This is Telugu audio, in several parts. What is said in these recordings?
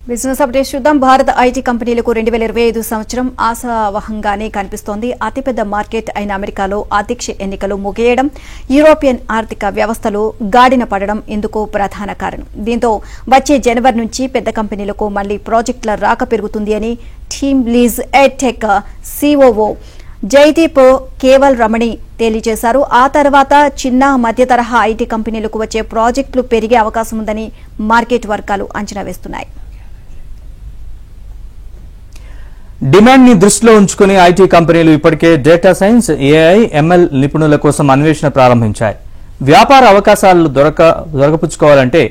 బిజినెస్ అప్డేట్ చూద్దాం. భారత ఐటీ కంపెనీలకు 2025 సంవత్సరం ఆశావహంగానే కనిపిస్తోంది. అతిపెద్ద మార్కెట్ అయిన అమెరికాలో అధ్యక్ష ఎన్నికలు ముగియడం, యూరోపియన్ ఆర్థిక వ్యవస్థలు గాడిన పడడం ఇందుకు ప్రధాన కారణం. దీంతో వచ్చే జనవరి నుంచి పెద్ద కంపెనీలకు మళ్లీ ప్రాజెక్టుల రాక పెరుగుతుంది అని TeamLease edtech COO Jaideep Keval Ramani తెలియజేశారు. ఆ తర్వాత చిన్న మధ్య తరహా ఐటీ కంపెనీలకు వచ్చే ప్రాజెక్టులు పెరిగే అవకాశం ఉందని మార్కెట్ వర్గాలు అంచనా వేస్తున్నాయి. డిమాండ్ ని దృష్టిలో ఉంచుకుని ఐటీ కంపెనీలు ఇప్పటికే డేటా సైన్స్, ఏఐ, ఎంఎల్ నిపుణుల కోసం అన్వేషణ ప్రారంభించాయి. వ్యాపార అవకాశాలు దొరకపుచ్చుకోవాలంటే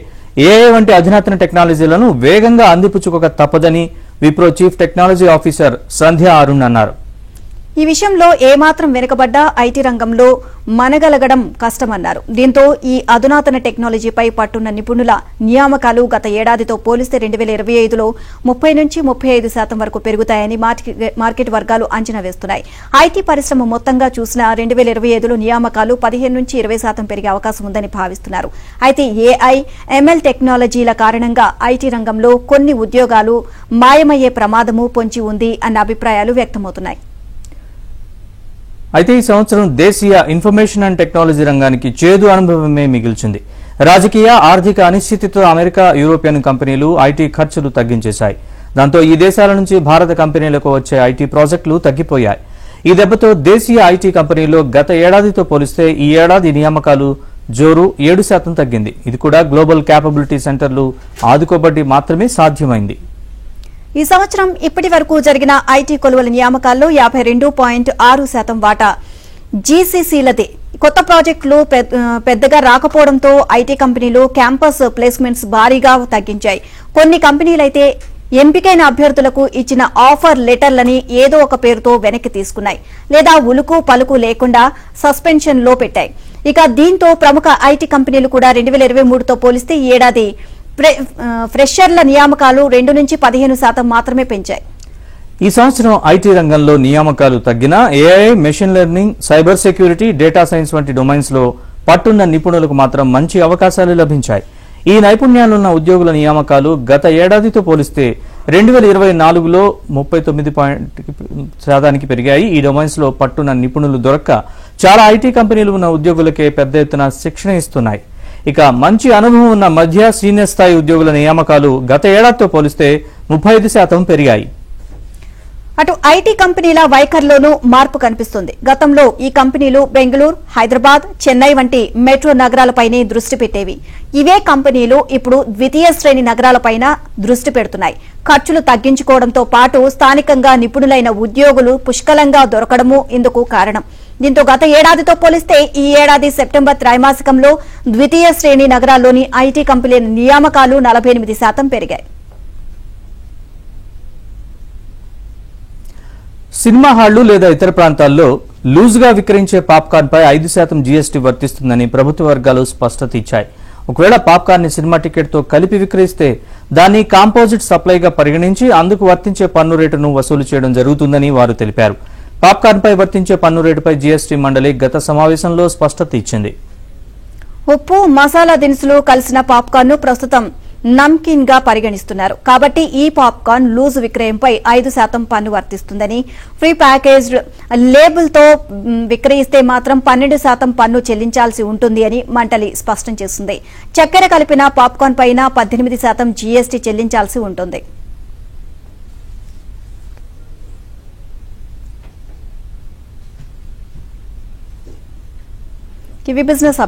ఏఐ వంటి అధునాతన టెక్నాలజీలను వేగంగా అందిపుచ్చుకోక తప్పదని విప్రో చీఫ్ టెక్నాలజీ ఆఫీసర్ సంధ్య అరుణ్ అన్నారు. ఈ విషయంలో ఏమాత్రం వెనుకబడ్డా ఐటీ రంగంలో మనగలగడం కష్టమన్నారు. దీంతో ఈ అధునాతన టెక్నాలజీపై పట్టున్న నిపుణుల నియామకాలు గత ఏడాదితో పోలిస్తే 2025లో 30 నుంచి 35% వరకు పెరుగుతాయని మార్కెట్ వర్గాలు అంచనా వేస్తున్నాయి. ఐటీ పరిశ్రమ మొత్తంగా చూసినా 2025లో నియామకాలు 15 నుంచి 20% పెరిగే అవకాశం ఉందని భావిస్తున్నారు. అయితే ఏఐ, ఎంఎల్ టెక్నాలజీల కారణంగా ఐటీ రంగంలో కొన్ని ఉద్యోగాలు మాయమయ్యే ప్రమాదము పొంచి ఉంది అన్న అభిప్రాయాలు వ్యక్తమవుతున్నాయి. అయితే ఈ సంవత్సరం దేశీయ ఇన్ఫర్మేషన్ అండ్ టెక్నాలజీ రంగానికి చేదు అనుభవమే మిగిల్చింది. రాజకీయ, ఆర్థిక అనిశ్చితితో అమెరికా, యూరోపియన్ కంపెనీలు ఐటీ ఖర్చులు తగ్గించేశాయి. దాంతో ఈ దేశాల నుంచి భారత కంపెనీలకు వచ్చే ఐటీ ప్రాజెక్టులు తగ్గిపోయాయి. ఈ దెబ్బతో దేశీయ ఐటీ కంపెనీల్లో గత ఏడాదితో పోలిస్తే ఈ ఏడాది నియామకాలు జోరు 7% తగ్గింది. ఇది కూడా గ్లోబల్ క్యాపబిలిటీ సెంటర్లు ఆదుకోబట్టి మాత్రమే సాధ్యమైంది. ఈ సంవత్సరం ఇప్పటి వరకు జరిగిన ఐటీ కొలువుల నియామకాల్లో 52.6% వాటా జీసీసీలదే. కొత్త ప్రాజెక్టులు పెద్దగా రాకపోవడంతో ఐటీ కంపెనీలు క్యాంపస్ ప్లేస్మెంట్స్ భారీగా తగ్గించాయి. కొన్ని కంపెనీలైతే ఎంపికైన అభ్యర్థులకు ఇచ్చిన ఆఫర్ లెటర్లని ఏదో ఒక పేరుతో వెనక్కి తీసుకున్నాయి, లేదా ఉలుకు పలుకు లేకుండా సస్పెన్షన్ లో పెట్టాయి. ఇక దీంతో ప్రముఖ ఐటీ కంపెనీలు కూడా 2023తో పోలిస్తే ఈ ఏడాది ఫ్రెషర్ల నియామకాలు 2 నుంచి 15% మాత్రమే పెంచాయి. ఈ సంవత్సరం ఐటీ రంగంలో నియామకాలు తగ్గినా AI, machine learning, cyber security, data science వంటి డొమైన్స్ లో పట్టున్న నిపుణులకు మాత్రం మంచి అవకాశాలు లభించాయి. ఈ నైపుణ్యాలున్న ఉద్యోగుల నియామకాలు గత ఏడాదితో పోలిస్తే 2024లో 39% పెరిగాయి. ఈ డొమైన్స్ లో పట్టున్న నిపుణులు దొరక్క చాలా ఐటీ కంపెనీలు ఉన్న ఉద్యోగులకే పెద్ద ఎత్తున శిక్షణ ఇస్తున్నాయి. ఇక మంచి అనుభవం ఉన్న మధ్య, సీనియర్ స్థాయి ఉద్యోగుల నియామకాలు గత ఏడాదితో పోలిస్తే 35% పెరిగాయి. అటు ఐటీ కంపెనీల వైఖరిలోనూ మార్పు కనిపిస్తుంది. గతంలో ఈ కంపెనీలు బెంగళూరు, హైదరాబాద్, చెన్నై వంటి మెట్రో నగరాలపైనే దృష్టి పెట్టేవి. ఇవే కంపెనీలు ఇప్పుడు ద్వితీయ శ్రేణి నగరాలపైన దృష్టి పెడుతున్నాయి. ఖర్చులు తగ్గించుకోవడంతో పాటు స్థానికంగా నిపుణులైన ఉద్యోగులు పుష్కలంగా దొరకడమూ ఇందుకు కారణం. దీంతో గత ఏడాదితో పోలిస్తే ఈ ఏడాది సెప్టెంబర్ త్రైమాసికంలో ద్వితీయ శ్రేణి నగరాల్లోని ఐటీ కంపెనీల నియామకాలు 48% పెరిగాయి. సినిమా హాళ్లు లేదా ఇతర ప్రాంతాల్లో లూజ్గా విక్రయించే పాప్కార్న్ పై 5% జీఎస్టీ వర్తిస్తుందని ప్రభుత్వ వర్గాలు స్పష్టత ఇచ్చాయి. ఒకవేళ పాప్కార్న్ ని సినిమా టికెట్ తో కలిపి విక్రయిస్తే దాన్ని కాంపోజిట్ సప్లైగా పరిగణించి అందుకు వర్తించే పన్ను రేటును వసూలు చేయడం జరుగుతుందని వారు తెలిపారు. పాప్కార్న్ పై వర్తించే పన్ను రేటుపై జీఎస్టీ మండలి గత సమావేశంలో స్పష్టత ఇచ్చింది. ఉప్పు, మసాలా దినుసులు కలిసిన పాప్కార్న్ ను ప్రస్తుతం నమ్కీన్ గా పరిగణిస్తున్నారు. కాబట్టి ఈ పాప్కార్న్ లూజ్ విక్రయంపై 5% పన్ను వర్తిస్తుందని, ఫ్రీ ప్యాకేజ్డ్ లేబుల్తో విక్రయిస్తే మాత్రం 12% పన్ను చెల్లించాల్సి ఉంటుంది అని మండలి స్పష్టం చేసింది. చక్కెర కలిపిన పాప్కార్న్ పైన 18% జీఎస్టీ చెల్లించాల్సి ఉంటుంది. బిజినెస్